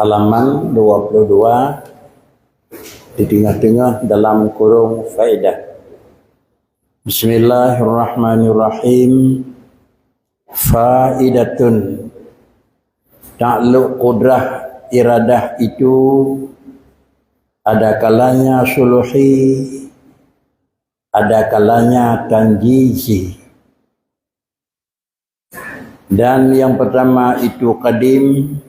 halaman 22 di tengah-tengah dalam kurung faedah. Bismillahirrahmanirrahim. Faidatun, ta'luq qudrah iradah itu ada kalanya suluhi, ada kalanya tanjizi. Dan yang pertama itu qadim,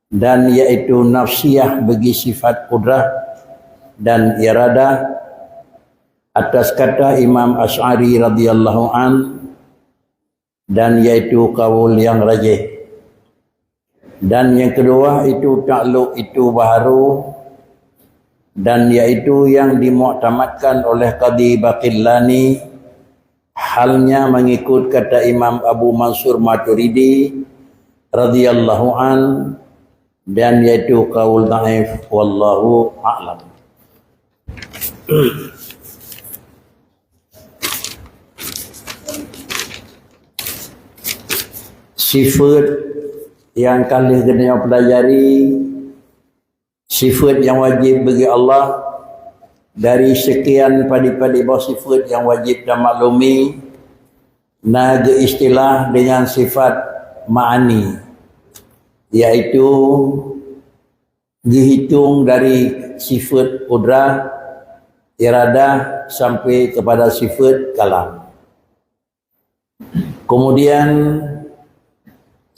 dan yaitu nafsiyah bagi sifat qudrah dan iradah atas kata Imam Asy'ari radhiyallahu an, dan yaitu kaul yang rajih. Dan yang kedua itu ta'luq itu baharu, dan yaitu yang dimuktamadkan oleh Qadhi Baqillani, halnya mengikut kata Imam Abu Mansur Maturidi radhiyallahu an, dan yaitu kaul dhaif, wallahu a'lam. Sifat yang kali kena pelajari, sifat yang wajib bagi Allah dari sekian padi-padi bawah sifat yang wajib dan maklumi, naga istilah dengan sifat ma'ani, iaitu dihitung dari sifat qudrah, iradah sampai kepada sifat kalam. Kemudian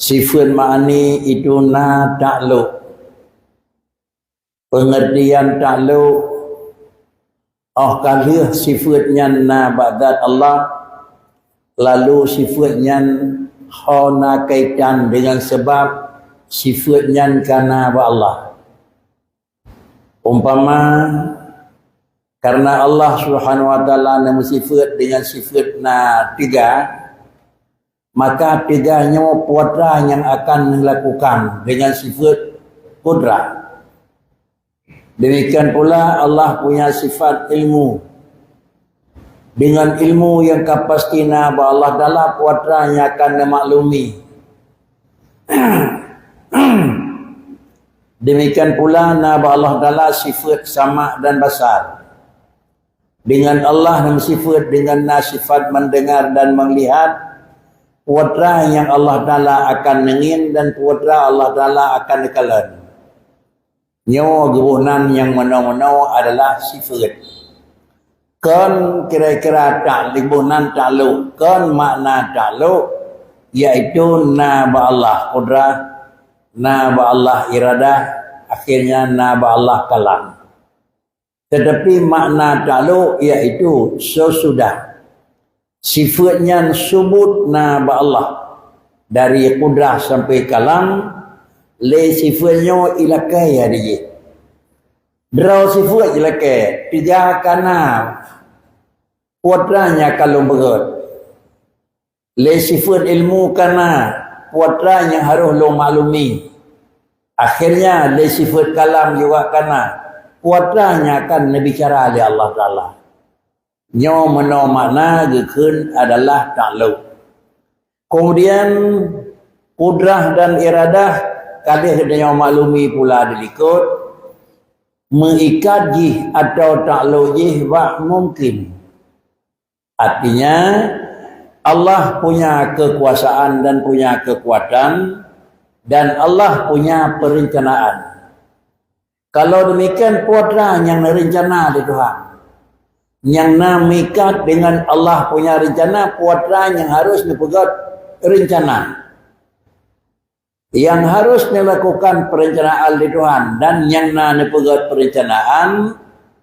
sifat ma'ani itu na ta'luq. Pengertian ta'luq, kali sifatnya na ba'dat Allah, lalu sifatnya na kaitan dengan sebab sifatnya kana ba Allah. Umpama karena Allah Subhanahu wa taala nama sifat dengan sifat na tiga, maka tiganya putra yang akan melakukan dengan sifat qudrah. Demikian pula Allah punya sifat ilmu. Dengan ilmu yang kapastina bahawa Allah Ta'ala putra yang akan memaklumi. Demikian pula bahawa Allah Ta'ala sifat sama dan basar. Dengan Allah nama sifat dengan sifat mendengar dan melihat, putra yang Allah Ta'ala akan nengin dan putra Allah Ta'ala akan dekalan. Nyawa gebunan yang menau-menau adalah sifat. Kan kira-kira ta'libunan ta'luq, kan makna ta'luq, iaitu na ba'allah qudrah, na ba'allah iradah, akhirnya na ba'allah kalam. Tetapi makna ta'luq iaitu sesudah sifatnya subut na ba'allah dari qudrah sampai kalam, le sifatnya ilakai dia. Draw sifat ilakai tiga kana putranya kalau berat. Le sifat ilmu kana putranya harus lo maklumi. Akhirnya le sifat kalam juga kana putranya akan berbicara oleh Allah Ta'ala. Nyo meno makna gekun adalah ta'luq. Kemudian qudrah dan iradah kali dia maklumi pula dilikut mengikat jih atau ta'luq jih wa mungkin. Artinya Allah punya kekuasaan dan punya kekuatan, dan Allah punya perencanaan. Kalau demikian putra yang rencana di Tuhan, yang namikat dengan Allah punya rencana, putra yang harus dipegat rencana, yang harus melakukan perencanaan di Tuhan, dan yang dipegat perencanaan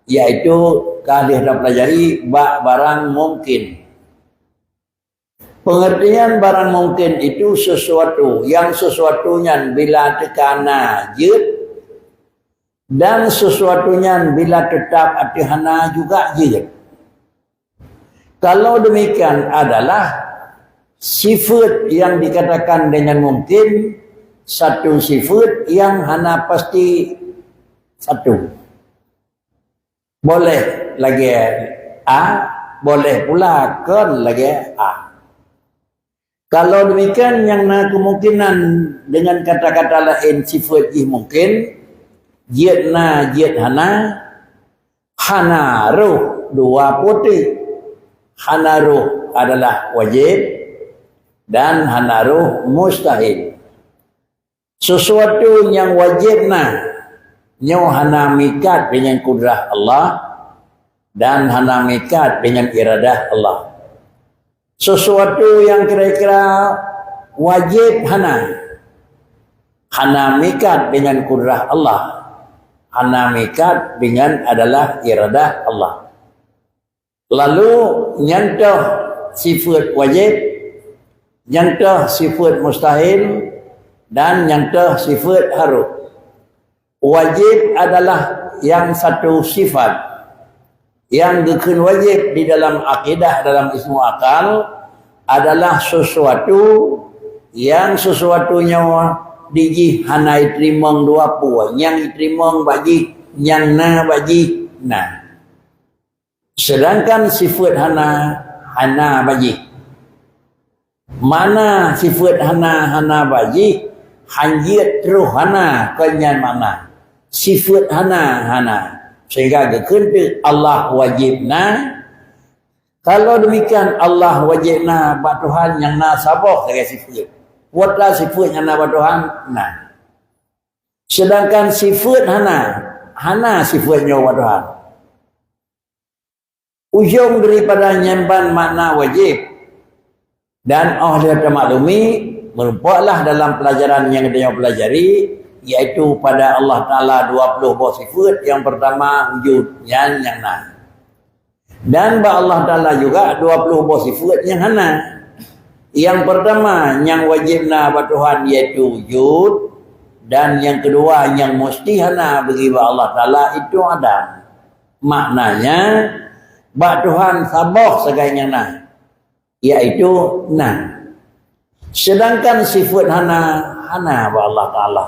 yaitu kali hendak pelajari barang mungkin. Pengertian barang mungkin itu sesuatu yang sesuatunya bila tekana jid, dan sesuatunya bila tetap atihana juga jid. Kalau demikian adalah sifat yang dikatakan dengan mungkin, satu sifat yang hana pasti satu. Boleh lagi A, boleh pula kan lagi A. Kalau demikian yang na kemungkinan dengan kata-kata lain sifat mungkin jiat na jiat hana ruh dua putih. Hana ruh adalah wajib dan hana ruh mustahil. Sesuatu yang wajib na nyo hana mikat dengan kudrah Allah dan hana mikat dengan iradah Allah. Sesuatu yang kira-kira wajib hana mikat dengan kudrah Allah, hana mikat dengan adalah iradah Allah. Lalu nyantoh sifat wajib, nyantoh sifat mustahil, dan nyantoh sifat harus. Wajib adalah yang satu sifat yang dikun wajib di dalam akidah, dalam ismu akal adalah sesuatu yang sesuatunya diji hanai trimong dua puan yang trimong bagi yang na bagi na. Sedangkan sifat hana bagi mana sifat hana bagi hanjit terus hana kenyan mana sifat hana sehingga gekenti Allah wajibna. Kalau demikian Allah wajibna bak Tuhan yang na sabah dengan sifat. Buatlah sifat yang na bak Tuhan na. Sedangkan sifat hana sifatnya bak Tuhan. Ujung daripada nyamban makna wajib dan dia termaklumi merupakanlah dalam pelajaran yang dia pelajari, iaitu pada Allah Ta'ala 20 buah sifat. Yang pertama wujud yang na, dan ba Allah Ta'ala juga 20 buah sifat yang hana. Yang pertama yang wajibna ba Tuhan iaitu wujud, dan yang kedua yang mesti hana bagi ba Allah Ta'ala itu ada. Maknanya ba Tuhan sabah segala na, iaitu na. Sedangkan sifat hana ba Allah Ta'ala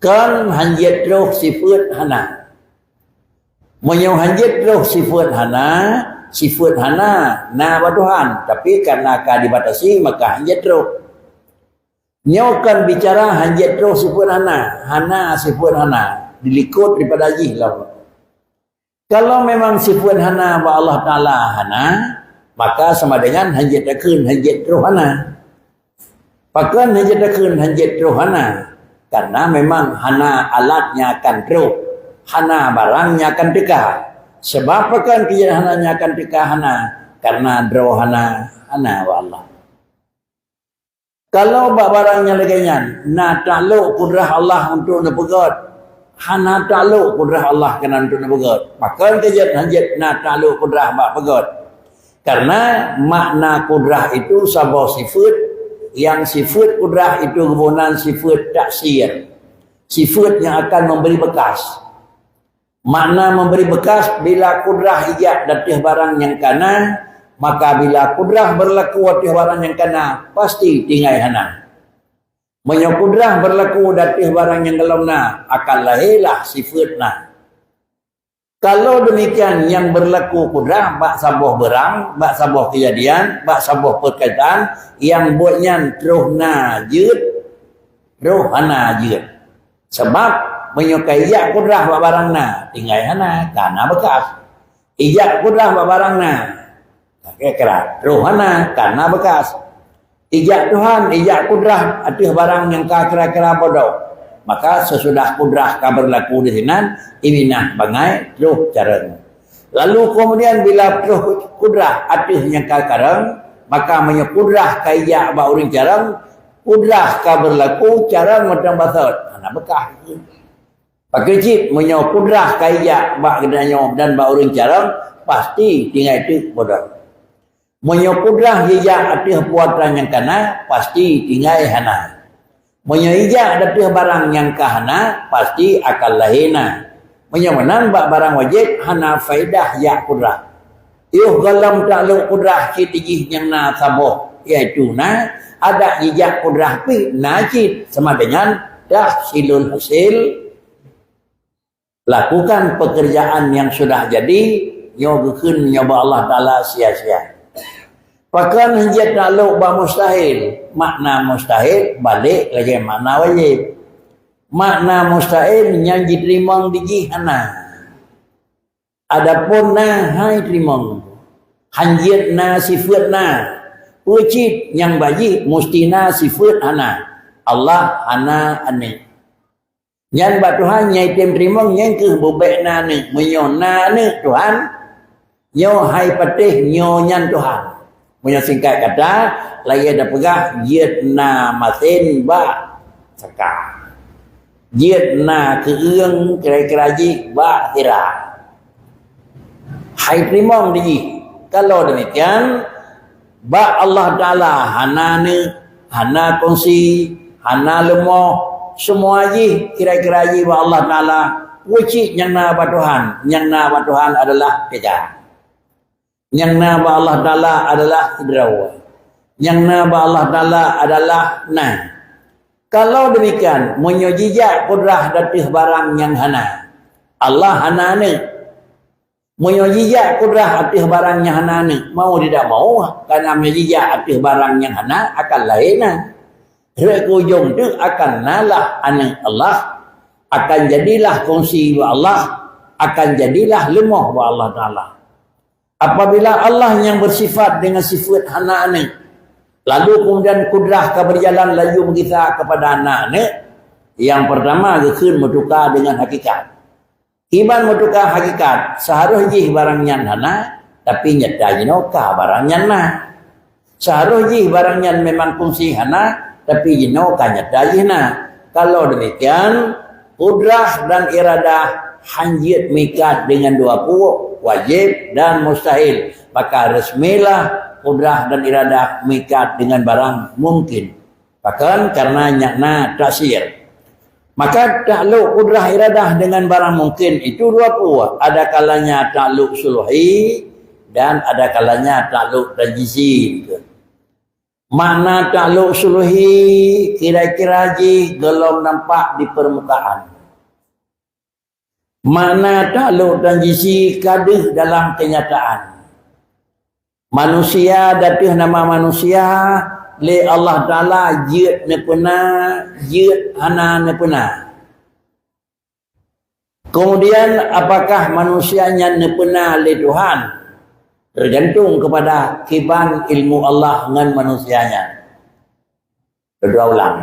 kan hanjit roh sifat hana. Menyau hanjit roh sifat hana na ba Tuhan, tapi karena ka dibatasi maka hanjit roh. Nyau kan bicara hanjit roh sifat hana sifat hana dilikut daripada jihlah. Kalau memang sifat hana ba Allah Ta'ala hana, maka sama dengan hanjit roh hana. Pakan hanjit roh hana, karena memang hana alatnya akan roh, hana barangnya akan teka. Sebab pakan kejadian hananya akan teka hana, karena roh hana wa Allah. Kalau barangnya leganya na takluk kudrah Allah untuk nepegat, hana takluk kudrah Allah kena untuk nepegat, pakan kejadian hanjit na takluk kudrah bak pegat. Karena makna kudrah itu sabah sifat, yang sifat kudrah itu kebunan sifat taksir, sifat yang akan memberi bekas. Makna memberi bekas bila kudrah ijak datih barang yang kana, maka bila kudrah berlaku datih barang yang kana pasti tinggal hana. Menyo kudrah berlaku datih barang yang gelomna akan lahirlah sifatna. Kalau demikian yang berlaku kudrah bak sabah berang, bak sabah kejadian, bak sabah perkaitan yang buatnya roh na jut, roh hana jut. Sebab menyukai ijak kudrah bak barang na tinggal hana karena bekas. Ijak kudrah bak barang na kira roh hana karena bekas. Ijak Tuhan, ijak kudrah atih barang yang kira-kira bodoh. Maka sesudah kudrah ka berlaku di sinan, iminah bangai roh careng. Lalu kemudian bila roh kudrah atih yang kareng, maka menyo kudrah kaya ba uring careng, kudrah ka berlaku careng macam basat. Ana bekah. Pakai cip menyo kudrah kaya ba gedanyo dan ba uring careng pasti tinggal itu bodoh. Menyo kudrah hija atih puatan yang kana pasti tinggal hana. Menyaijak datih barang yang kahana pasti akan lahina. Menyamanan bak barang wajib hana faidah ya kudrah. Yuh galam takluk kudrah kitijih yang na sabah, iaitu na ada ijak kudrah pi najid sama dengan tahsilul hasil. Lakukan pekerjaan yang sudah jadi, nyogekeun nyoba Allah Ta'ala sia-sia. Pakan hijat takluk bah mustahil. Makna mustahil balik lagi makna wajib. Makna mustahil yang diterima di hana. Adapun na hai terima. Hanjit na sifat na. Wajib yang baji mustina sifat hana. Allah hana ane. Yang bat Tuhan nyai tem terima yang ke bobek na ne. Menyona ne Tuhan. Nyo hai patih nyo nyan Tuhan. Punya singkat kata lagi ada pegah yet na masin ba saka. Yet na keung kira-kira ji ba tira. Hai terima di. Kalau demikian ba Allah Taala hana ne, hana kongsi, hana lemah, semua ji kira-kira ji ba Allah Taala wajib yang na ba Tuhan, yang na ba Tuhan adalah kerja. Yang na ba Allah Taala adalah hidrawa. Yang na ba Allah Taala adalah na. Kalau demikian menyojijak kudrah datih barang yang hana. Allah hana ne. Menyojijak kudrah atih barang yang hana ne. Mau tidak mau karena menyojijak atih barang yang hana akan lain na. Ujung tu akan nalah ane Allah. Akan jadilah kongsi wa Allah. Akan jadilah lemah wa Allah Ta'ala. Apabila Allah yang bersifat dengan sifat hana ni, lalu kemudian kudrah ke berjalan laju kita kepada anak ni, yang pertama gekun bertukar dengan hakikat. Iban bertukar hakikat, seharusnya barangnya hana, tapi nyata jinoka barangnya na. Seharusnya barangnya memang fungsi hana, tapi jinoka nyata jina. Kalau demikian, kudrah dan iradah hanjit mikat dengan dua puak. Wajib dan mustahil. Maka resmilah kudrah dan iradah mikat dengan barang mungkin. Bahkan karena nyakna taksir. Maka takluk kudrah iradah dengan barang mungkin itu dua puak. Ada kalanya takluk suluhi dan ada kalanya takluk tajisi. Makna takluk suluhi kira-kira ji belum nampak di permukaan. Makna takluk dan jisi kaduh dalam kenyataan. Manusia datih nama manusia le Allah Ta'ala jid ne puna, jid hana ne puna. Kemudian apakah manusianya ne puna le Tuhan? Tergantung kepada kiban ilmu Allah dengan manusianya. Kedua ulang.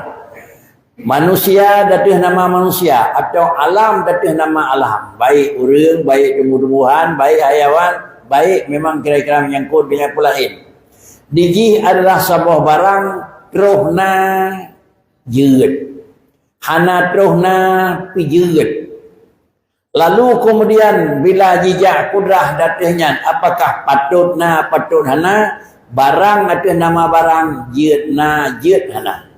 Manusia datih nama manusia atau alam datih nama alam. Baik urang, baik tumbuh-tumbuhan, baik hayawan, baik memang kira-kira menyangkut dengan pelain. Diji adalah sebuah barang trohna jeut. Hana trohna pijeut. Lalu kemudian bila jijak kudrah datihnya, apakah patutna patut hana? Barang datih nama barang jeutna jeut hana.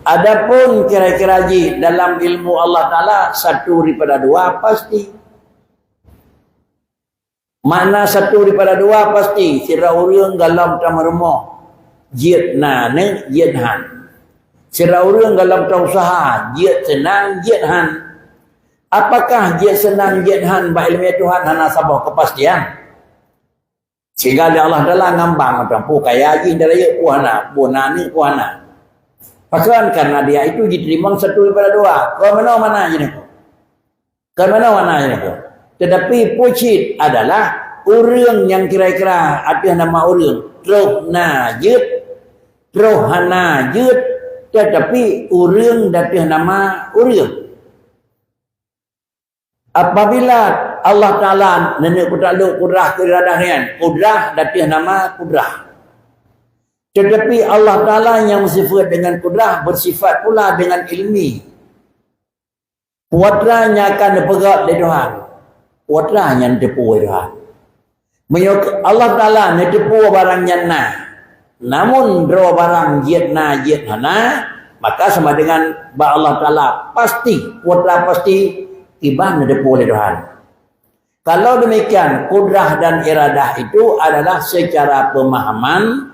Adapun kira-kira ji dalam ilmu Allah Ta'ala satu daripada dua pasti. Mana satu daripada dua pasti. Sira urang dalam tamarumah jid na ne jid han. Sira urang dalam usaha jid senang jid han. Apakah jid senang jid han ba ilmu Tuhan hana sabah kepastian. Sehingga Allah Ta'ala ngambang tampu kaya ji dalaya puana ni puana. Bahkan karena dia itu diterima satu daripada dua. Kau mana je ni? Kau mana je ni? Tetapi pucit adalah urang yang kira-kira ada nama urang. Trohna jut, trohana jut. Tetapi urang datih nama urang. Apabila Allah Ta'ala nenek kutakluk kudrah keiradahan, kudrah datih nama kudrah. Tetapi Allah Ta'ala yang bersifat dengan kudrah bersifat pula dengan ilmi. Kuatranya akan dipegat oleh Tuhan. Kuatranya ditipu oleh Tuhan. Allah Ta'ala ditipu barangnya na. Namun dua barang jid na jid hana. Maka sama dengan Allah Ta'ala pasti. Kuatra pasti tiba ditipu oleh Tuhan. Kalau demikian kudrah dan iradah itu adalah secara pemahaman,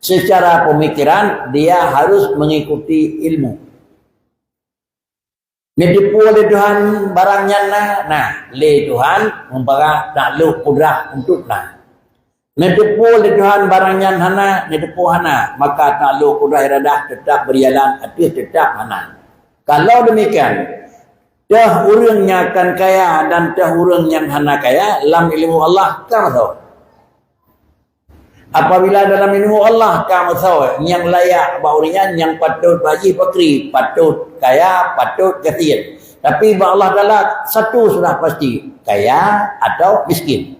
secara pemikiran dia harus mengikuti ilmu. Ditipu oleh Tuhan barangnya nah le Tuhan membara takluk kudrah untuk nah. Nedepu le Tuhan barangnya hana, nedepu hana, maka takluk kudrah iradah tetap berjalan, arti tetap hana. Kalau demikian, dah urang yang akan kaya dan dah urang yang hana kaya, dalam ilmu Allah kamu tahu. Apabila dalam ilmu Allah kamu tahu yang layak baurian, yang patut bagi pakri, patut kaya, patut kasihan. Tapi Allah Taala satu sudah pasti, kaya atau miskin.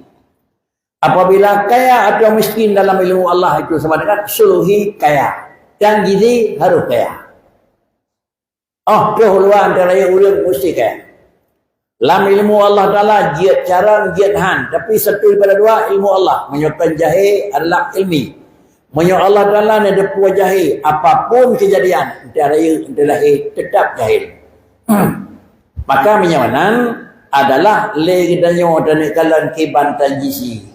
Apabila kaya atau miskin dalam ilmu Allah itu sama dengan suluhi kaya. Dan gizi harus kaya. Oh, kehuluan antara yang urang mesti kaya. Dalam ilmu Allah Ta'ala, jiat carang, jiat han. Tapi satu daripada dua, ilmu Allah. Menyokkan jahil adalah ilmi. Menyok Allah Ta'ala ni ada puas jahil. Apapun kejadian, antara yang lahir tetap jahil. Maka menyamanan adalah lagi danyo dan kalan kiban tanjisi.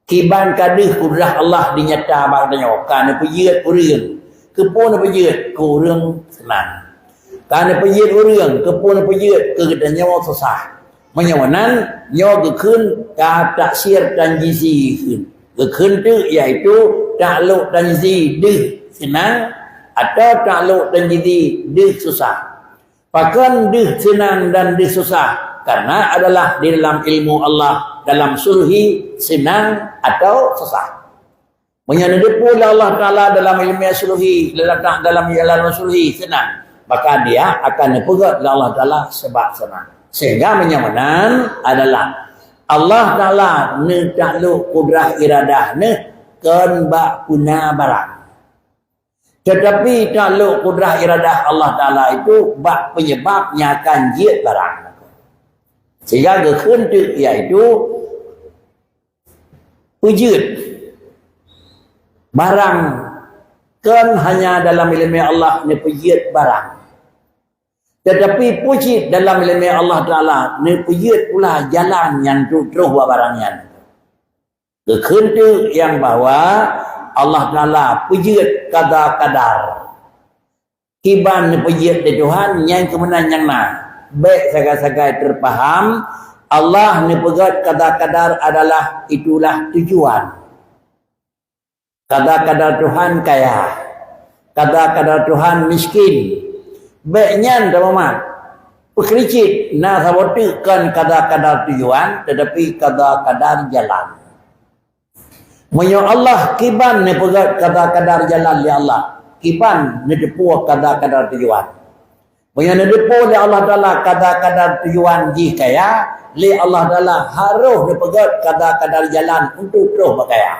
Kiban kadih kudrah Allah dinyata bagdanyo. Kerana pejiat urang. Kepun pejiat kurang senang. Kerana pejiat urang, kepun pejiat kegedanyo susah. Menyamanan nyo gekun ka taksir tanjisi kun. Gekun tu iaitu takluk tanjisi dih senang atau takluk tanjisi dih susah. Bahkan dih senang dan dih susah karena adalah di dalam ilmu Allah dalam sulhi senang atau susah. Menyedepu Allah Taala dalam ilmu sulhi dalam jalan sulhi senang, maka dia akan pegat Allah Taala sebab senang. Sehingga menyamanan adalah Allah Taala ne takluk kudrah iradah ne kan bak guna barang. Tetapi takluk kudrah iradah Allah Ta'ala itu bak penyebabnya akan jiat barang. Sehingga kehendak iaitu wujud barang kan hanya dalam ilmu Allah ni pejiat barang. Tetapi puji dalam ilmu Allah Ta'ala ni pejiat pula jalan yang terus buat barangnya. Kehendak yang bawa Allah Ta'ala pejiat kadar-kadar. Kiban ni pejiat di Tuhan yang kemenang yang nak. Baik sagai-sagai terpaham, Allah ni pegat kadar-kadar adalah itulah tujuan. Kadar-kadar Tuhan kaya. Kadar-kadar Tuhan miskin. Baiknya teman-teman. Perkericit nak sabotikan kadar-kadar tujuan tetapi kadar-kadar jalan. Menyo Allah kiban ni pegat kadar-kadar jalan li Allah. Kiban ni depuh kadar-kadar tujuan. Menyo ni depuh li Allah Taala kadar-kadar tujuan ji kaya, li Allah Taala harus ni pegat kadar-kadar jalan untuk terus berkaya.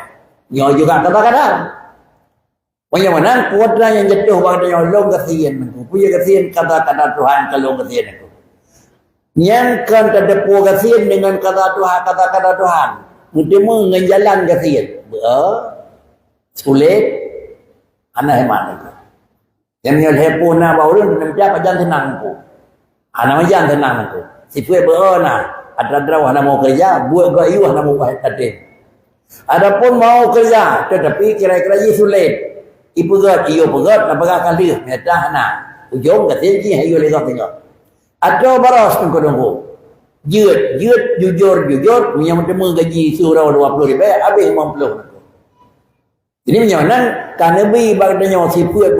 Nyo juga kadar-kadar. Menyo mana kuadran yang jatuh pada nyo long kasihan menku. Punya kasihan kadar-kadar Tuhan kalau kasihan itu. Yang kan terdepuh kasihan dengan kadar-kadar Tuhan. Mutimu dengan jalan kasihan. Sulit anak hemat itu. Yang menyol hepu na baurun nampak ajan tenang ku. Anak ajan tenang ku. Sipue beona ada wahana mau kerja, buat gayu wahana mau hadir. Adapun mau kerja tetapi kira-kira sulit. Ibu pegat, iyo pegat nak pegat kali metah na. Ujung kasihan ji ayo legak tengok. Atau baros tengko dongku. Jut jujur punya mentemu gaji surau 20,000 habis 50. Jadi menyaman kan nabi bagdanya siput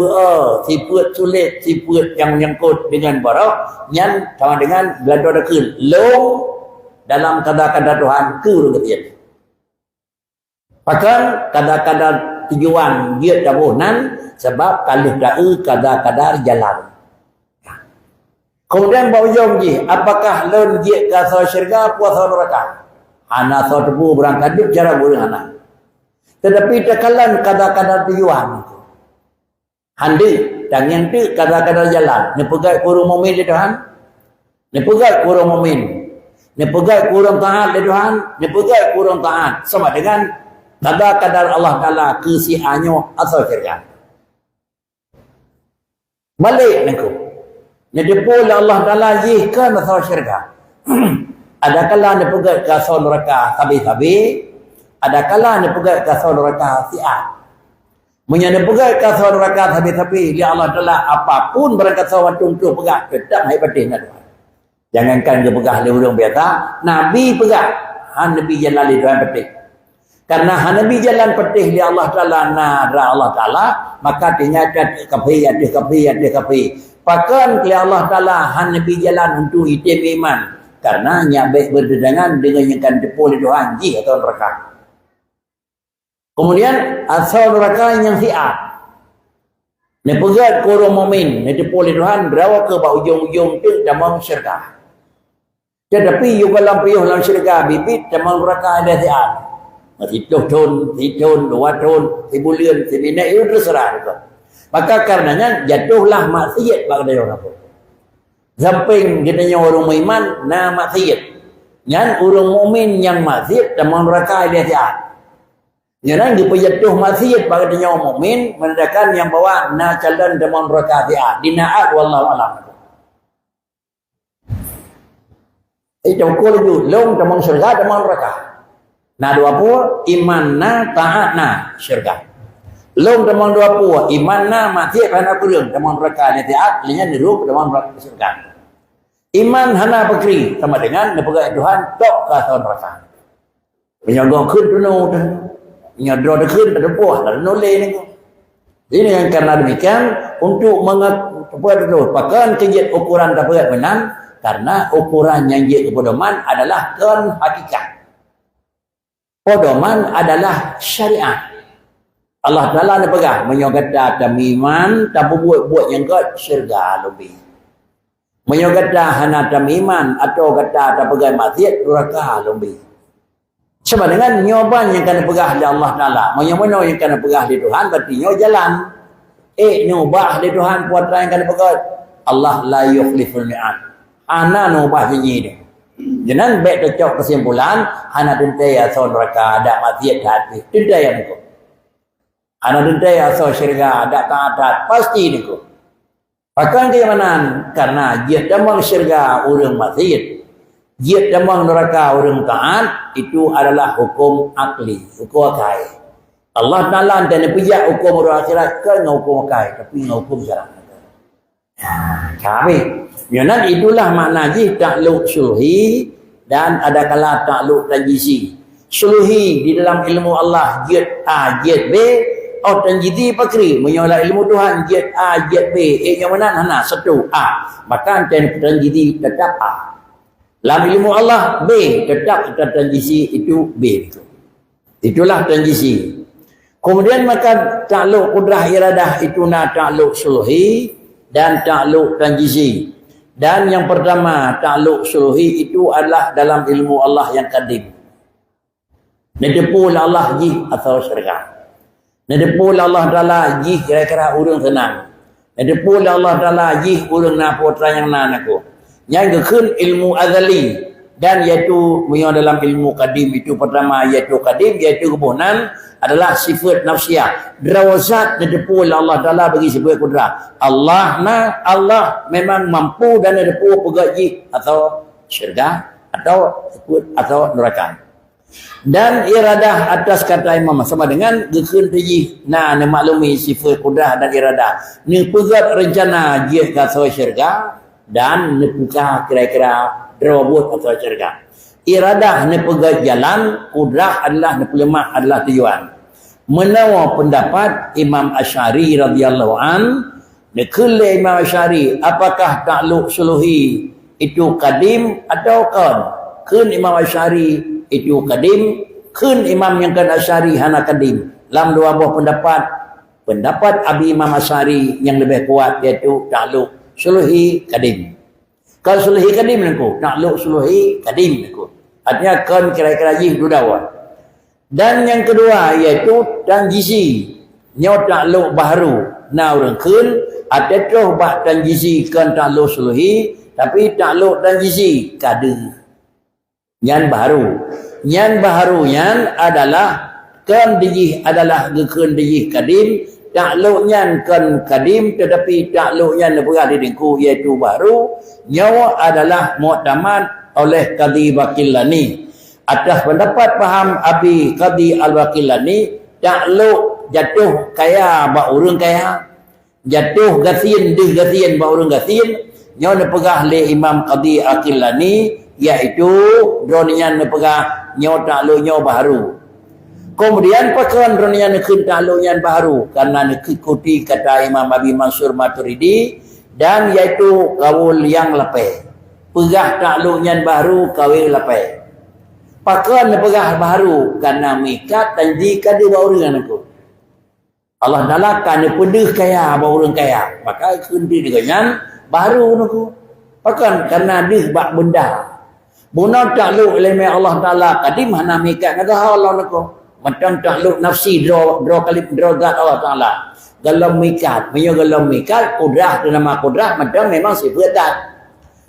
siput sulit siput yang menyangkut dengan barang yang sama dengan belado dekul long dalam kadar-kadar Tuhan ke urang bahkan kadar-kadar tujuan dia tabunan sebab kalau kadar-kadar jalan. Kemudian baujung ji, apakah lon je ka syurga puasa neraka? Ana so tebu berangkat dip cara boleh anak. Tetapi tekalan kadar-kadar tujuan itu. Handi dan yang tu kadar-kadar jalan. Ni pegat kurung mukmin di Tuhan. Ni pegat kurung mukmin. Ni pegat kurung taat di Tuhan. Ni pegat kurung taat sama dengan kadar-kadar Allah Taala kesihannya asal syurga. Balik niku. Nedepul Allah Ta'ala jihkan asal syurga. Adakala ni pegat ke asal neraka habis-habis. Adakala ni pegat ke asal neraka siat. Menyana pegat ke asal neraka habis-habis. Ya Allah Ta'ala apapun berangkat sawatun tu pegat. Tetap hai batin. Jangankan dia pegat oleh orang biasa. Nabi pegat. Nabi jalan di Tuhan batin. Karena Nabi jalan petih di Allah Ta'ala nara Allah Ta'ala, maka dinyatakan kafi. Pakan ke Allah Ta'ala Nabi jalan untuk hidup iman. Karena nyabek berdedangan dengan yang kan depol itu hanji atau neraka. Kemudian asal neraka yang siap. Ni pegat ke orang mu'min. Ni depol itu han berawa ke bawah ujung-ujung tu damang syurga. Tetapi you kalau payuh dalam syurga bibit damang neraka ada siap. Satu tahun, 2 tahun, 1 bulan, 1 minit, itu terserah itu. Maka karenanya jatuhlah maksiat pada orang apa. Samping katanya orang beriman, na maksiat. Yang orang mukmin yang maksiat, dan neraka dia sihat. Jangan dipejatuh maksiat pada orang mukmin, menandakan yang bawa na calon dan neraka sihat. Dinaat wallahu alam. Itu kalau long dan surga dan neraka. Nah dua puluh iman na taat na syurga. Long demang dua puluh iman na mati hana kurang demang neraka ni taat linya nirup demang neraka syurga. Iman hana bekri sama dengan nepegai Tuhan tok ka neraka. Menyogok kun tuno nyodro dekun terpuah dan nole ni. Ini yang karena demikian untuk mengapa dulu pakan kejit ukuran dapat menang karena ukuran yang dia kepedoman adalah kan hakikat. Pedoman adalah syariat. Allah Ta'ala ni pegang. Menyokata tamiman, tak buat yang kot, syurga lebih. Menyokata hana tamiman, atau kata tak pegang maksiat, neraka lebih. Sama dengan nyoban yang kena pegang di Allah Ta'ala. Menyokata yang kena pegang di Tuhan, berarti nyo jalan. Nyobah di Tuhan, puatra yang kena pegang. Allah la yukhliful mi'ad. Ana nyobah jenyi dia. Jangan baik tercok kesimpulan hana dentai asal neraka ada maksiat hati dentai yang itu hana dentai asal syurga ada taat pasti niku akan dia manan karena dia damang syurga urang maksiat dia damang neraka urang taat itu adalah hukum akli hukum akal Allah Ta'ala dan pijak hukum urang akhirat ke hukum akal tapi hukum syar'i kami Yanan itulah makna ji takluk sulhi dan ada kala takluk tanjisi. Sulhi di dalam ilmu Allah jid A jid B atau tanjidi pakri menyolah ilmu Tuhan jid A jid B yang mana hana satu A maka tanjidi tetap A. Dalam ilmu Allah B tetap tanjisi itu B itu. Itulah tanjisi. Kemudian maka takluk kudrah iradah itu na takluk sulhi dan takluk tanjisi. Dan yang pertama takluk sulhi itu adalah dalam ilmu Allah yang kadim. Nedepul Allah ji atau syurga. Nedepul Allah Ta'ala ji kira-kira urang senang. Nedepul Allah Ta'ala ji urang na putra yang nanaku. Yang keun ilmu azali dan iaitu dalam ilmu kadim itu pertama iaitu kadim iaitu kebunan adalah sifat nafsiyah. Drawazat nedepul Allah Ta'ala bagi sifat kudrah. Allah memang mampu dan nedepul pegaji atau syurga atau neraka. Dan iradah atas kata imam sama dengan gekun teji maklumi sifat kudrah dan iradah. Ni pegat rencana jih atau syurga dan nepuka kira-kira drawabut atau syurga. Iradah ni pegat jalan, kudrah adalah ni pelemah adalah tujuan. Menawa pendapat Imam Asy'ari radhiyallahu an, nekele Imam Asy'ari apakah takluk sulhi itu kadim atau kan? Kun Imam Asy'ari itu kadim, kun Imam yang kan Asy'ari hana kadim. Dalam dua buah pendapat Abi Imam Asy'ari yang lebih kuat iaitu takluk sulhi kadim. Kalau sulhi kadim niku, takluk sulhi kadim niku. Artinya kan kira-kira jih dudawan. Dan yang kedua iaitu tanjisi. Nyo takluk baharu. Na urang kun ada toh bak tanjisi kan takluk sulhi tapi takluk tanjisi kada. Yang baharu. Yang baharu yang adalah kan dijih adalah gekun dijih kadim, takluknya kan kadim tetapi takluknya berada di dengku iaitu baru. Nyawa adalah mu'tamad oleh Qadhi Baqillani. Atas pendapat faham Abi Qadhi Al-Baqillani, takluk jatuh kaya bak urang kaya, jatuh gasin di gasin bak urang gasin, nyawa nepegah le Imam Qadhi Al-Baqillani iaitu dronian nepegah nyawa takluk nyawa baru. Kemudian pakuan dunia nekun takluknya baru karena ikuti kata Imam Abi Mansur Maturidi dan iaitu kawul yang lepas. Pegah takluknya baru kawil lepas. Pakuan pegah baru karena mikat dan jika dia baru dengan aku. Allah Ta'ala kan pedih kaya baru orang kaya. Maka kunti dengan baru aku. Pakuan karena dia bak benda. Buna takluk oleh Allah Ta'ala kadim hana mikat kata Allah aku. Macam takluk nafsi draw zat Allah Ta'ala. Galam mikat. Galam mikat, kudrah dan nama kudrah macam memang sifat zat.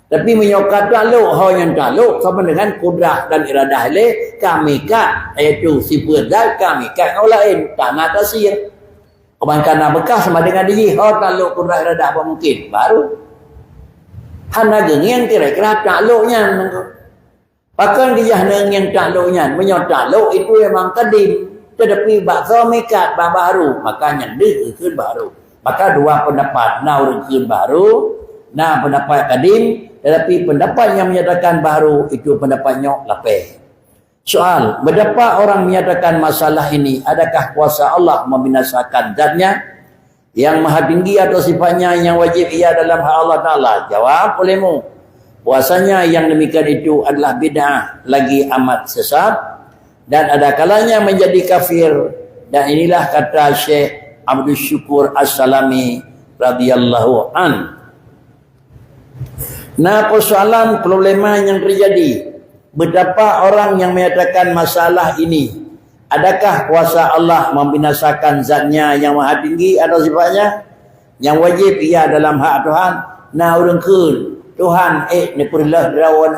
Tapi menyokat takluk, hal yang takluk sama dengan kudrah dan iradah le kamikat. Iaitu sifat zat kamikat yang lain. Tak nak tasir. Kebanyakan bekas sama dengan diri. Hal takluk kudrah iradah apa mungkin. Baru. Hana gengian kira-kira takluknya. Bahkan dia yang takluknya, menyok takluk itu memang kadim. Tetapi bakso mikat baru, makanya dia ikut baru. Maka dua pendapat, na orang ikut baru, na pendapat kadim. Tetapi pendapat yang menyatakan baru itu pendapatnya lapeh. Soal, berapa orang menyatakan masalah ini? Adakah kuasa Allah membinasakan zatnya? Yang maha tinggi atau sifatnya yang wajib ia dalam hak Allah Ta'ala? Jawab olehmu. Puasanya yang demikian itu adalah bid'ah lagi amat sesat dan ada kalanya menjadi kafir. Dan inilah kata Syekh Abdul Syukur As-Salami radhiyallahu an. Nah, persoalan problema yang terjadi, betapa orang yang menyatakan masalah ini, adakah kuasa Allah membinasakan zatnya yang maha tinggi atau sifatnya yang wajib ia dalam hak Tuhan? Nah, orang kun Tuhan, ni purilah derawan,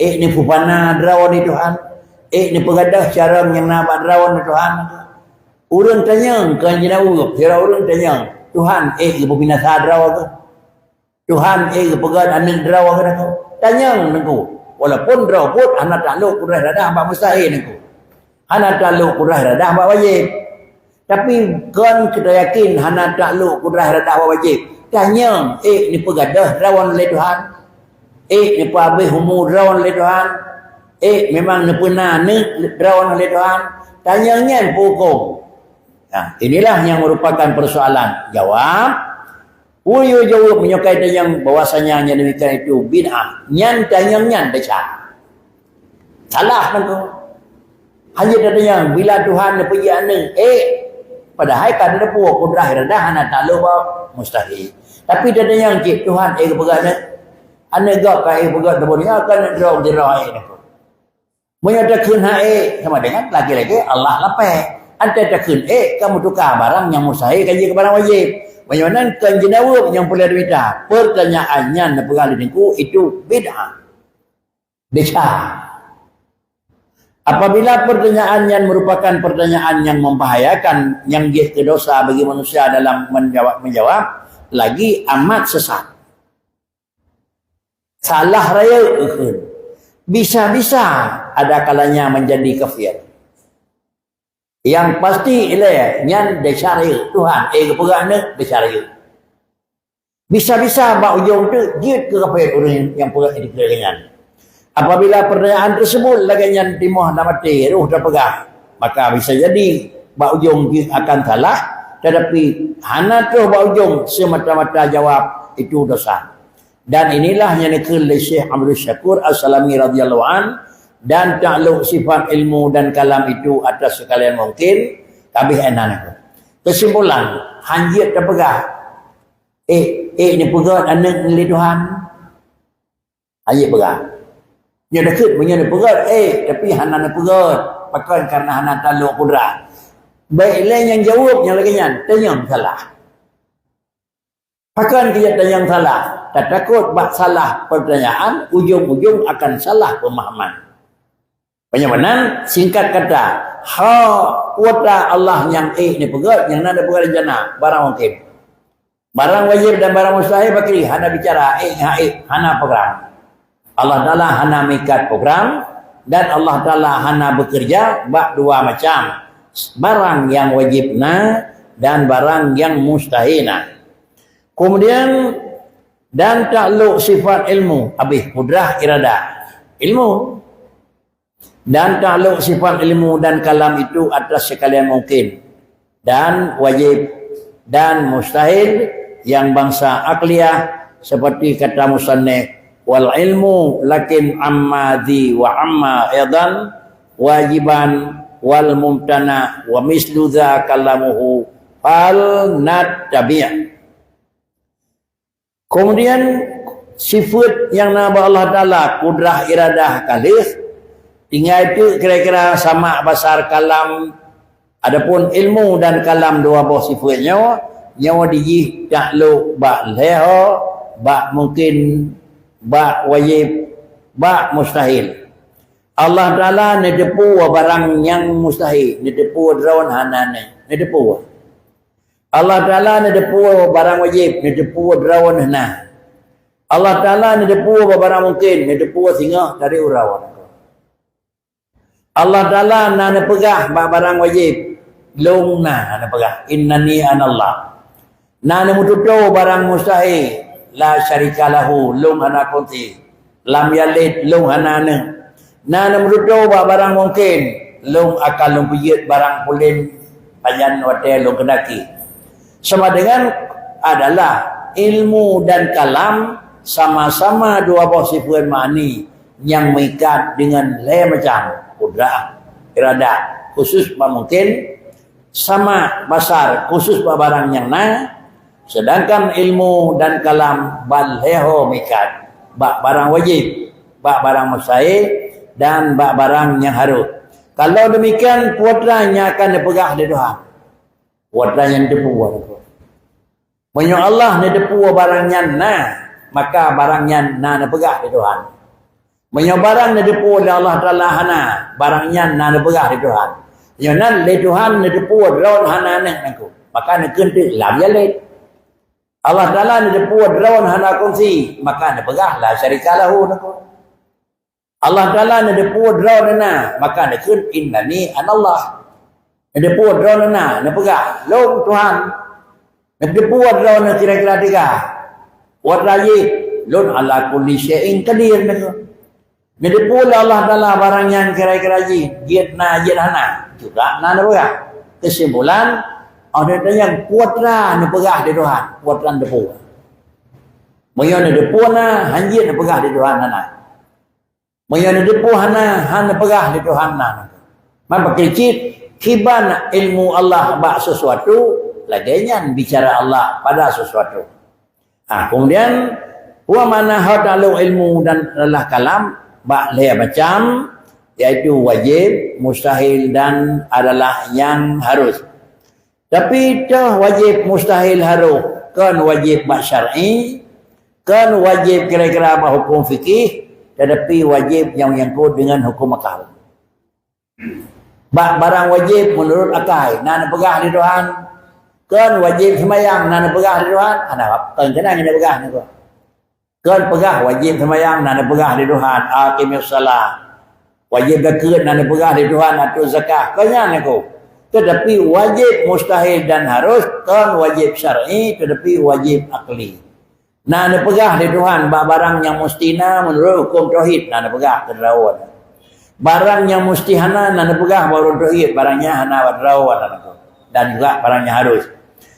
ni pupana derawan ni Tuhan, ni pegadah cara yang nama derawan ni Tuhan. Orang tanya, kan jenak urut, orang tanya, Tuhan, ni pembinasa derawan ke? Tuhan, ni pegad anak derawan ke? Tanya nengku, walaupun derawan pun, anak takluk kurah radah, hamba mustahil nengku. Anak takluk kurah radah, hamba wajib. Tapi kan kita yakin, anak takluk kurah radah, hamba wajib. Tanya, ni pegadah rawan oleh Tuhan. Ni pabih umur rawan oleh Tuhan. Memang ni pernah ni rawan oleh Tuhan. Tanyanya hukum. Nah, inilah yang merupakan persoalan. Jawab. Uyu jawab menyukai yang bahwasanya yang demikian itu bid'ah. Nyan tanyang baca. Salah kan tu. Hanya tanya bila Tuhan pergi ane. Padahal kan ada puak kudrah redah anak tak lupa mustahil. Tapi dia yang cik Tuhan kepegat anak gak kai pegat dunia akan draw dirai ni. Menyatakan sama dengan lagi-lagi Allah lapeh. Anda takun kamu tukar barang yang mustahil kaji ke barang wajib. Bagaimana kan jenawab yang boleh bid'ah. Pertanyaannya nepenggali niku itu bid'ah. Bid'ah. Apabila pertanyaan yang merupakan pertanyaan yang membahayakan, yang ke dosa bagi manusia dalam menjawab, lagi amat sesat. Salah raya, bisa-bisa ada kalanya menjadi kafir. Yang pasti ialah yang desyari Tuhan, keperana desyari. Bisa-bisa bak ujung tu dia ke kafir orang yang pegang dikelilingan. Apabila pertanyaan tersebut lagi yang timuh dan mati, ruh terpegang, maka bisa jadi bak ujung akan salah, tetapi hana tu bak ujung semata-mata jawab itu dosa. Dan inilah yang dikir oleh Syekh Abdul Syukur As-Salami radhiyallahu an, dan takluk sifat ilmu dan kalam itu atas sekalian mungkin kabih enak. Kesimpulan, hanjit terpegang. Ni pegang anak milik Tuhan. Hanjit pegang. Dia dekat punya dia pegat, tapi hana nak pegat. Pakai karena hana takluk kudrah. Baiklah yang jawab yang lagi tanya salah. Pakai dia tanya salah. Tak takut bak salah pertanyaan, ujung-ujung akan salah pemahaman. Penyamanan singkat kata, kuasa Allah yang ni pegat, yang nak pegat jannah, barang mungkin. Barang wajib dan barang mustahil pakai hana bicara hana program. Allah Ta'ala hana mikat program dan Allah Ta'ala hana bekerja bak dua macam. Barang yang wajibna dan barang yang mustahilna. Kemudian dan takluk sifat ilmu. Habis kudrah iradah. Ilmu. Dan takluk sifat ilmu dan kalam itu atas sekalian mungkin dan wajib dan mustahil yang bangsa akliyah, seperti kata musannif, wal ilmu lakin amma dhi wa amma aidan wajiban wal mumtana wa mislu dha kalamuhu fal nattabi'. Kemudian sifat yang nama Allah Ta'ala kudrah iradah kalih, tinggal itu kira-kira sama basar kalam. Adapun ilmu dan kalam dua buah sifatnya, nyawa dijih takluk ba leho, ba mungkin, ba wajib, ba mustahil. Allah Ta'ala nedepu barang yang mustahil, nedepu drawan hanane, nedepu. Allah Ta'ala nedepu barang wajib, nedepu drawan hana. Allah Ta'ala nedepu barang mungkin, nedepu singa dari urawan. Allah Ta'ala na pegah barang wajib, long na pegah, innani anallah. Na mututo barang mustahil, la syarika lahu, long hana kunti, lam yalid, long hanane. Na mututo barang mungkin, long akal long pijit barang pulin, panjan hotel long kedaki. Sama dengan adalah ilmu dan kalam sama-sama dua buah sifat ma'ani yang mengikat dengan macam kudrah, iradah, khusus mungkin, sama basar, khusus barang yang sedangkan ilmu dan kalam balheho mikat, barang wajib, barang mustahil, dan barang yang harus. Kalau demikian, putranya akan dipegah di Tuhan. Putra yang didepu. Menyo Allah didepu barangnya maka barangnya dipegah di Tuhan. Menyo barang didepu oleh Allah Ta'ala hana, barangnya dipegah di Tuhan. Yang le Tuhan didepu drawn hana nengku, maka nekentik lam yalid. Allah Ta'ala didepu drawn hana kunsi, maka dipegah la syarika lahu nengku. Allah Ta'ala didepu drawn hana, maka nekent innani anallah. Didepu drawn hana, dipegah long Tuhan. Didepu drawn kira-kira tiga. Wa rajib lun ala kulli syai'in qadir nengku. Didepu Allah Ta'ala barang yang kira-kira jidna jidhana juga pegah. Kesimpulan ada yang putra pegah di Tuhan, putra depu. Moyo depu hanjit pegah di Tuhan hana. Moyo depu hana pegah di Tuhan hana. Man berkecit kiban ilmu Allah ba sesuatu laganya bicara Allah pada sesuatu. Kemudian wa mana hadalu ilmu dan adalah kalam ba le macam, yaitu wajib, mustahil dan adalah yang harus. Tapi dah wajib, mustahil, harus kan wajib ba syar'i, kan wajib kira-kira ba hukum fikih, tetapi wajib yang menyangkut dengan hukum akal. Barang wajib menurut akal, pegah di Tuhan. Kan wajib sembahyang, pegah di Tuhan. Ada kena ni pegah ni ko. Kan pegah wajib sembahyang, pegah di Tuhan. Aqimus salat. Wajib zakat, pegah di Tuhan. Atur zakat. Kena ni ko. Tetapi wajib, mustahil dan harus, kan wajib syar'i, tetapi wajib akli. Pegah di Tuhan, barang yang mustina menurut hukum tauhid, pegah terawan. Barang yang mustihana, pegah baru tauhid, barangnya hana terawan. Dan juga barangnya harus.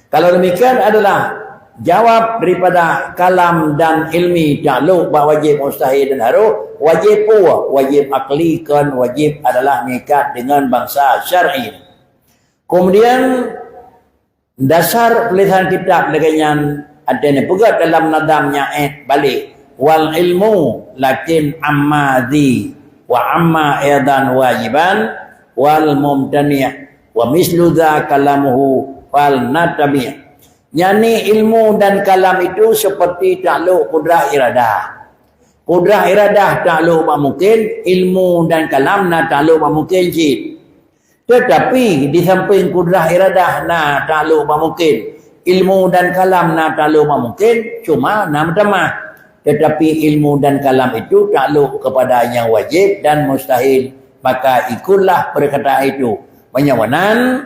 Kalau demikian adalah jawab daripada kalam dan ilmi takluk bah wajib, mustahil dan harus. Wajib pula, wajib akli kan wajib adalah mengikat dengan bangsa syar'i. Kemudian dasar tulisan kitab dengan adanya pegat dalam nadamnya balik wal ilmu lakin amma dhi wa amma aidan wajiban wal mumtani' wa mislu dha kalamuhu fal nattabi'. Yani ilmu dan kalam itu seperti takluk kudrah iradah. Kudrah iradah takluk mungkin, ilmu dan kalam takluk mungkin jid. Tetapi di samping kudrah iradah takluk mungkin, ilmu dan kalam takluk mungkin, cuma nama. Tetapi ilmu dan kalam itu takluk kepada yang wajib dan mustahil, maka ikutlah perkataan itu. Penyawanan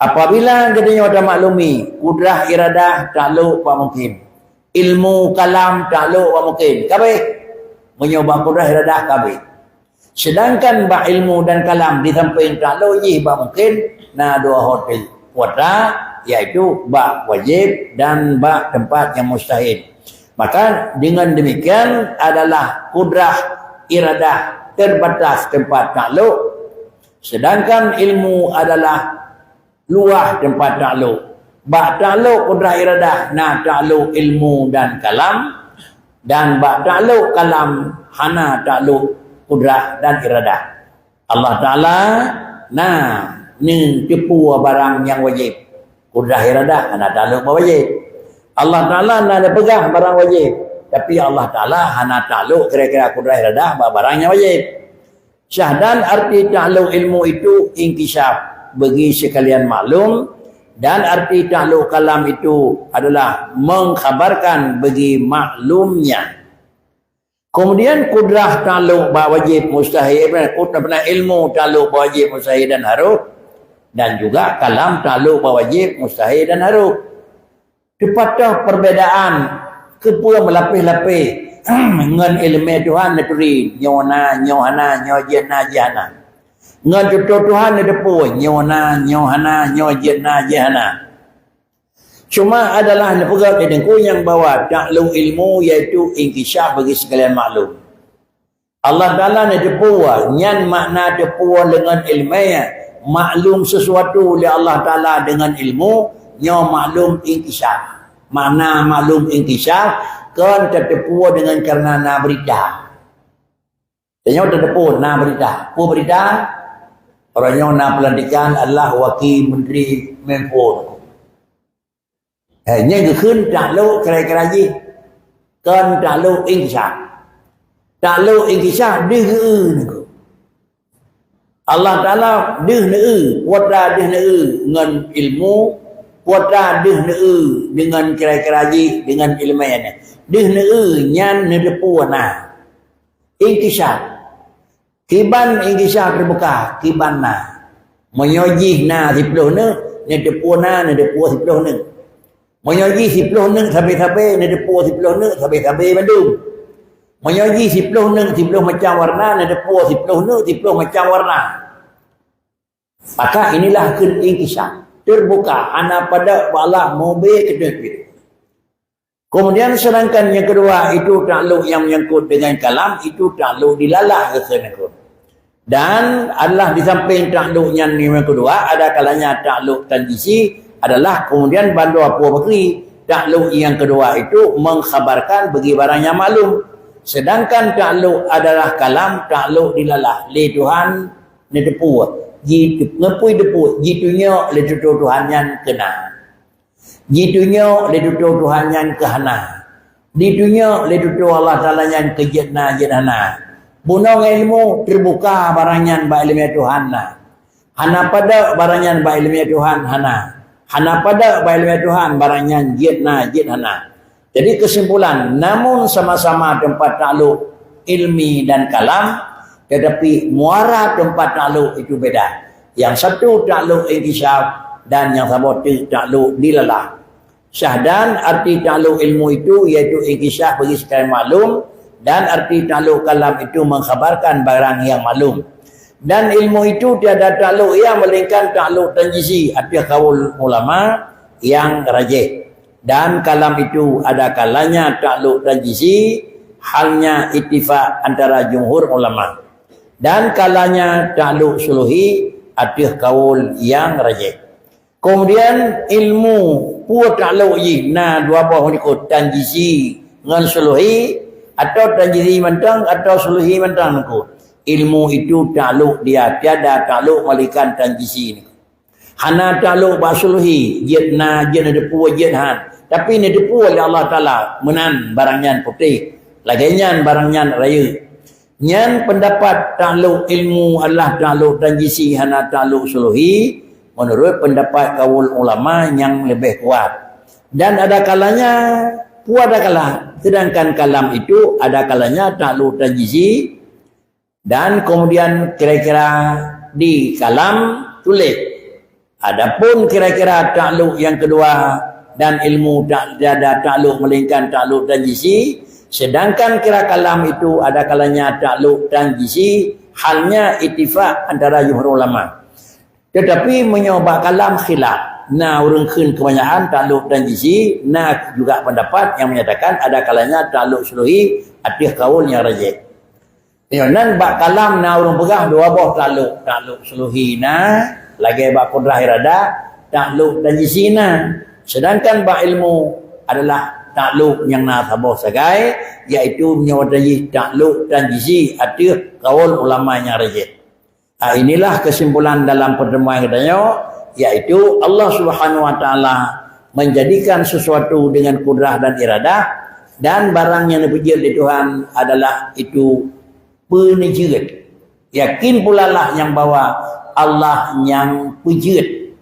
apabila katanya ada maklumi kudrah iradah takluk mungkin, ilmu kalam takluk mungkin, kabeh menyoba kudrah iradah kabeh. Sedangkan ba ilmu dan kalam di samping takluk ye ba mungkin na dua hotel kuadra iaitu ba wajib dan ba tempat yang mustahil. Maka dengan demikian adalah kudrah iradah terbatas tempat takluk, sedangkan ilmu adalah luah tempat takluk. Ba takluk kudrah iradah na takluk ilmu dan kalam, dan ba takluk kalam hana takluk kudrah dan iradah. Allah Ta'ala ni tipu barang yang wajib. Kudrah iradah hana takluk wajib. Allah Ta'ala ada pegang barang wajib, tapi Allah Ta'ala hana takluk kira-kira kudrah iradah barang yang wajib. Syahdan arti takluk ilmu itu inkishaf bagi sekalian maklum, dan arti takluk kalam itu adalah mengkhabarkan bagi maklumnya. Kemudian kudrah takluk ba wajib mustahil, kudrah ilmu takluk ba wajib mustahil dan haruf, dan juga kalam takluk ba wajib mustahil dan haruf. Dipatah perbedaan kepua melapis-lapis ngan ilmu Tuhan neturi nyona nyohana nyojena jana. Ngan Tuhan depu nyona nyohana nyojena jana. Cuma adalah pegang dengku yang bawa takluk ilmu iaitu inkishaf bagi sekalian maklum. Allah Ta'ala ni depua nyan makna depua dengan ilmiah maklum sesuatu oleh Allah Ta'ala dengan ilmu nyo maklum inkishaf. Makna maklum inkishaf kan tertepua dengan karena na berita. Tanya tertepua na berita. Apa berita? Orangnya na pelantikan adalah wakil menteri Menko. Nyaขึ้น takluk kira-kira ji. Kan takluk inkishaf. Takluk inkishaf dih ni. Allah Ta'ala dih ni, kuadra dih ni ngan ilmu, kuadra dih ni dengan kira-kira ji dengan ilmu ni. Dih ni nyan ni depu na. Inkishaf. Kiban inkishaf terbuka, kiban na. Menyojih na 10 ni depu na ni depu 10 ni. Menyoji 10 neng sampai-sampai ni depu 10 neng sampai-sampai Bandung. Menyoji 10 neng 10 macam warna ni depu 10 neng 10 macam warna. Maka inilah inkishaf terbuka ana pada Allah mobil kedua. Kemudian sedangkan yang kedua itu takluk yang menyangkut dengan kalam, itu takluk dilalah kesenakut. Dan adalah di samping takluk yang kedua ada kalanya takluk tanjisi adalah kemudian bandu apa bakri. Takluk yang kedua itu mengkhabarkan bagi barang yang maklum, sedangkan takluk adalah kalam, takluk dilalah le Tuhan ne depu ji ngepui depu jitunya le Tuhan yang kena, jitunya le Tuhan yang kehana, ditunya le Allah Ta'ala yang kejetna jenana. Bunong ilmu terbuka barangan ba ilmu Tuhan na hana pada barangan ba ilmu Tuhan hana. Hana pada ilmu Tuhan barangnya jitna jithana. Jadi kesimpulan, namun sama-sama tempat takluk ilmi dan kalam, tetapi muara tempat takluk itu beda. Yang satu takluk inkishaf dan yang satu takluk dilalah. Syahdan arti takluk ilmu itu iaitu inkishaf bagi sekalian maklum, dan arti takluk kalam itu mengkhabarkan barang yang maklum. Dan ilmu itu tiada takluk yang melainkan takluk tanjisi, arti kaul ulama yang rajih. Dan kalam itu ada kalanya takluk tanjisi, halnya ittifaq antara jumhur ulama. Dan kalanya takluk suluhi, arti kaul yang rajih. Kemudian ilmu pu takluk yi na dua buah ikut tanjisi ngan suluhi, atau tanjisi mentang atau suluhi mentang ikut. Ilmu itu takluk dia, tiada takluk malikan tanjisi ni. Hana takluk basuluhi, jitna jitna depu jithan. Tapi ni depu oleh Allah Ta'ala menan barangnya putih, laginya barangnya raya. Nyan pendapat takluk ilmu adalah takluk tanjisi, hana takluk suluhi, menurut pendapat kaul ulama yang lebih kuat. Dan ada kalanya ada kala, sedangkan kalam itu ada kalanya takluk tanjisi. Dan kemudian kira-kira di kalam tulis. Adapun kira-kira takluk yang kedua dan ilmu tak ada takluk melainkan takluk tanjisi, sedangkan kira kalam itu ada kalanya takluk tanjisi halnya ittifaq antara jumhur ulama. Tetapi menyobak kalam khilaf. Nah, orang khun kebanyakan takluk dan jisi. Nah, juga pendapat yang menyatakan ada kalanya takluk suluhi atih kaul yang rajih. Yonan bak kalam na orang pegah dua boh takluk. Takluk suluhi na, lagi bak kudrah irada, takluk dan jisi na. Sedangkan bak ilmu adalah takluk yang na saboh sagai, iaitu menyawadahi takluk dan jisi atih kaul ulama yang rajih. Inilah kesimpulan dalam pertemuan kita, yaitu Allah Subhanahu wa taala menjadikan sesuatu dengan kudrah dan iradah, dan barang yang dipuji oleh Tuhan adalah itu penijit. Yakin pula lah yang bahwa Allah yang pujit,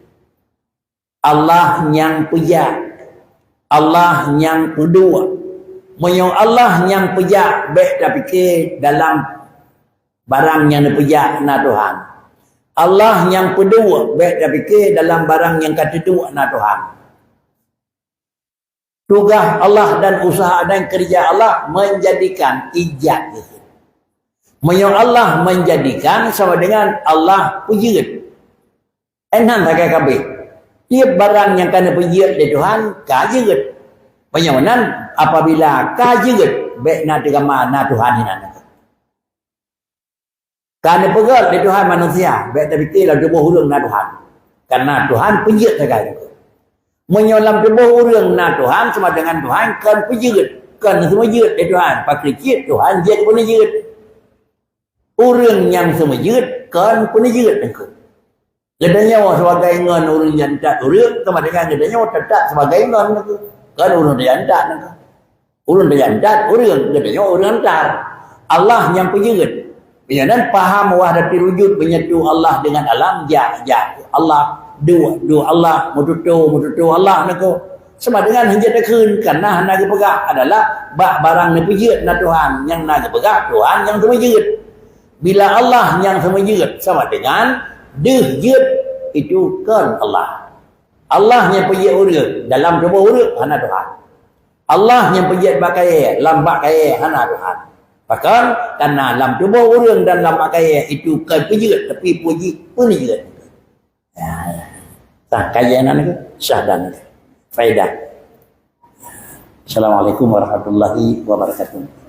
Allah yang pejak, Allah yang kedua. Menyong Allah yang pejak baik tak fikir dalam barang yang dipejak na Tuhan. Allah yang kedua baik tak fikir dalam barang yang kedua na Tuhan. Tugas Allah dan usaha dan kerja Allah menjadikan ijab itu. Menyong Allah menjadikan sama dengan Allah pujit. Enan tak kabeh. Tiap barang yang kena pujit di Tuhan kajit. Penyawanan apabila kajit baik na tegama na Tuhan ini. Karena pegal di Tuhan manusia, baik tak fikir lah tubuh urang na Tuhan. Karena Tuhan pejit sekali. Menyolam tubuh urang na Tuhan sama dengan Tuhan kan pejit. Kan semua jit di Tuhan. Pakai jit Tuhan jit pun jit. Urang yang semua jit kan pun jit engkau. Gedanya sebagai ngan urang yang tak urang sama dengan gedanya tetap sebagai ngan engkau. Kan urang yang tak engkau. Urang yang tak urang gedanya urang tak. Allah yang pejit. Dan paham wahdatul wujud menyatu Allah dengan alam ja. Allah dua Allah mututu Allah nako. Sama dengan hanya tekun karena hana pegah adalah barang ni pejit na Tuhan yang na pegah Tuhan yang semujud. Bila Allah yang semujud sama dengan dejut itu kan Allah. Allah yang pejit urang dalam tubuh urang hana Tuhan. Allah yang pejit bakai lambat kaya hana Tuhan. Bahkan karena dalam tubuh orang dan dalam pakaian itu kan pejit tapi puji pun pejit. Tak kaya nak syahadat faedah. Assalamualaikum warahmatullahi wabarakatuh.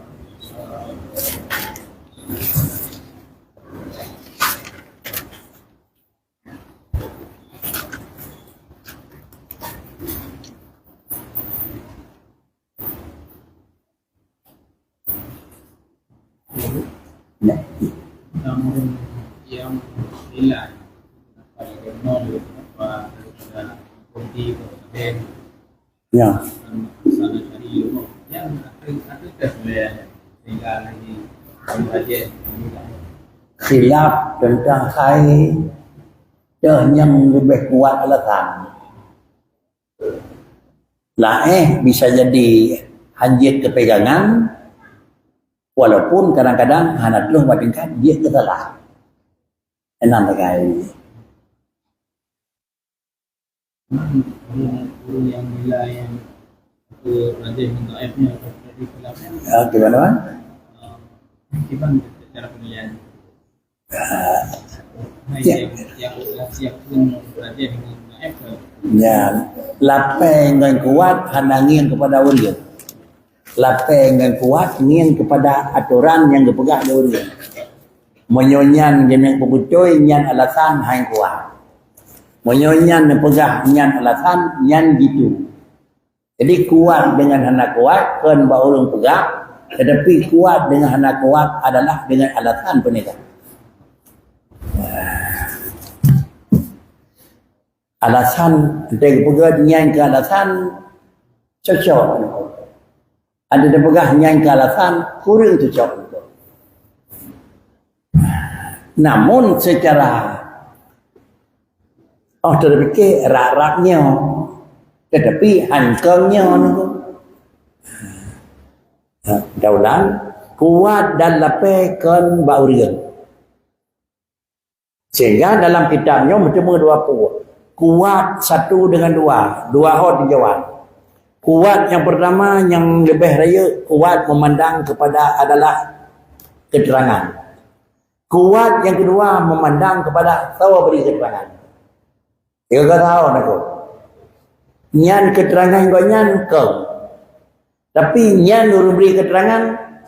Yang hilang pada nol apa kunci dan Ya. sana cari yang ada sebenarnya sehingga lagi aja Khilaf tentang khair dan yang lebih kuat alasan. Bisa jadi hanjit kepegangan. Walaupun kadang-kadang hana terus batinkan dia kesalah. Enam sekali. Guru yang bila yang ke rajin untuk F-nya jadi filmnya. Gimana Bang? Gimana cara penilaian? Siap pun rajin dengan F. Ya, lapeng dan kuat hana ngin kepada ulil. Lapeng dan kuat ngin kepada aturan yang dipegang oleh ulil. Menyonyan jenis pebucoy nyan alasan hang kuat. Menyonyan pegah nyan alasan nyan gitu. Jadi kuat dengan anak kuat kan baru orang pegah, tetapi kuat dengan anak kuat adalah dengan alasan penegak. Alasan dari pegah nyan ke alasan cocok. Ada yang pegah nyan ke alasan kurang cocok. Namun secara terfikir rak-raknya, tetapi hangkangnya daulan kuat dan lapekan baurian. Sehingga dalam kitabnya bertemu dua kuat satu dengan dua hot dijawab. Kuat yang pertama yang lebih raya kuat memandang kepada adalah keterangan. Kuat yang kedua memandang kepada tahu beri keterangan. Dia kata tahu aku. Nyan keterangan kau nyan kau. Tapi nyan orang beri keterangan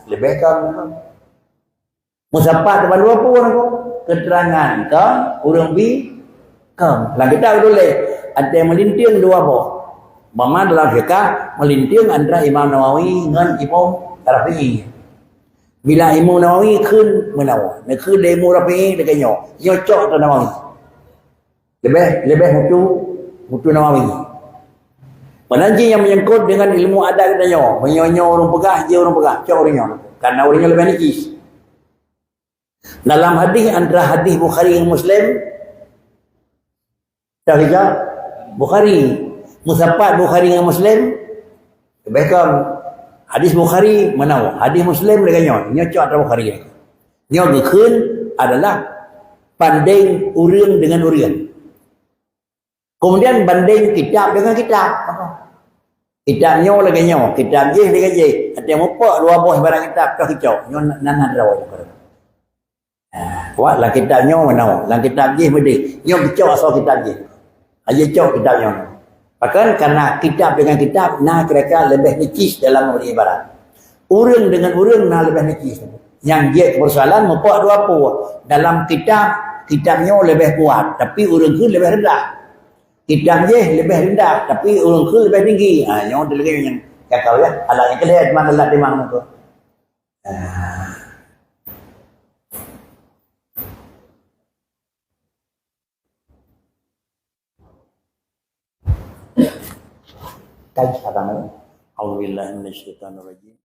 lebih kau. Musapat depan dua pun aku. Keterangan kau orang beri kau. Lah kita boleh ada yang melinting dua boh. Mama dalam fikah melinting antara Imam Nawawi dengan Imam Rafi'i. Bila Imam Nawawiขึ้น menawa. Nakขึ้นdari Imam Rafi'i dekat nyocok tu Nawawi. Lebih mutu Nawawi. Penanji yang menyangkut dengan ilmu adat katanya, menyonyo orang pegah, dia orang pegah, cok orangnya. Karena orangnya lebih najis. Dalam hadis antara hadis Bukhari dan Muslim, tak kira Bukhari, musapat Bukhari dengan Muslim, kebaikan hadis Bukhari menawa, hadis Muslim dengannya, nyocok antara Bukhari. Nyo gekun adalah banding urang dengan urang. Kemudian banding kitab dengan kitab. Kitab nyo lagi nyo, kitab je dengan je. Ada mupak dua buah barang kitab kau kicau. Nyo nanan rawa. Kuatlah kitab nyo menawa, lang kitab je bedi. Nyo kicau asal kitab je. Aja cok kitab nyo. Bahkan karena kitab dengan kitab, nah kira-kira lebih necis dalam beribarat. Urang dengan urang nah lebih necis. Yang dia persoalan mupak dua buah. Dalam kitabnya lebih kuat, tapi urang ku lebih rendah. Kitab je lebih rendah, tapi urang ku lebih tinggi. Yang ada lagi yang kakau ya. Alat yang kelihatan di mana alat di mana tu. Kan sekarang. Alhamdulillah minasyaitanir rajim.